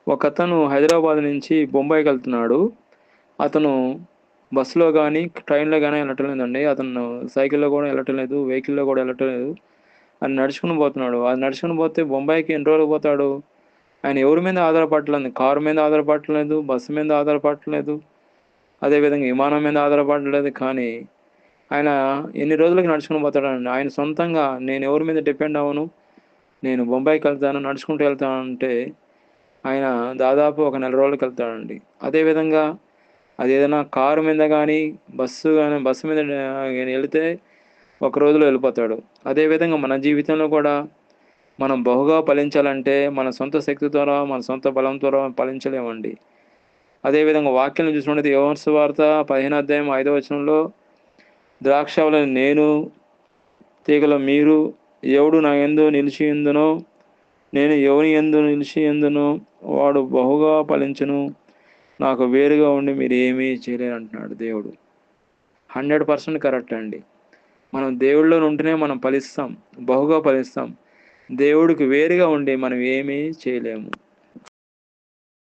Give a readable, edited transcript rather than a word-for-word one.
ఒకతను హైదరాబాద్ నుంచి బొంబాయికి వెళ్తున్నాడు. అతను బస్సులో కానీ ట్రైన్లో కానీ వెళ్ళటం లేదండి. అతను సైకిల్లో కూడా వెళ్ళటం లేదు, వెహికల్లో కూడా వెళ్ళటం లేదు. అని నడుచుకుని పోతున్నాడు. అది నడుచుకుని పోతే బొంబాయికి ఎన్ని రోజులు పోతాడు? ఆయన ఎవరి మీద ఆధారపడలేదు, కారు మీద ఆధారపడలేదు, బస్సు మీద ఆధారపడలేదు, అదేవిధంగా విమానం మీద ఆధారపడలేదు. కానీ ఆయన ఎన్ని రోజులకి నడుచుకుని పోతాడండి? ఆయన సొంతంగా నేను ఎవరి మీద డిపెండ్ అవ్వను, నేను బొంబాయికి వెళ్తాను, నడుచుకుంటూ వెళ్తాను అంటే ఆయన దాదాపు ఒక నెల రోజులకి వెళ్తాడండి. అదేవిధంగా అది ఏదైనా కారు మీద కానీ బస్సు మీద వెళితే ఒక రోజులో వెళ్ళిపోతాడు. అదేవిధంగా మన జీవితంలో కూడా మనం బహుగా ఫలించాలంటే మన సొంత శక్తి ద్వారా, మన సొంత బలం ద్వారా ఫలించలేమండి. అదేవిధంగా వాక్యాలను చూసినట్లయితే యోహాను సువార్త 15వ అధ్యాయం 5వ వచనంలో, ద్రాక్షావళిని నేను, తీగల మీరు, ఎవడు నా యందు నిలిచియుందునో, నేను ఎవని యందు నిలిచియుందునో వాడు బహుగా ఫలించును, నాకు వేరుగా ఉండి మీరు ఏమీ చేయలేరు అంటున్నాడు దేవుడు. 100% కరెక్ట్ అండి. మనం దేవుళ్ళలో ఉంటేనే మనం ఫలిస్తాం, బహుగా ఫలిస్తాం. దేవుడికి వేరుగా ఉండి మనం ఏమీ చేయలేము.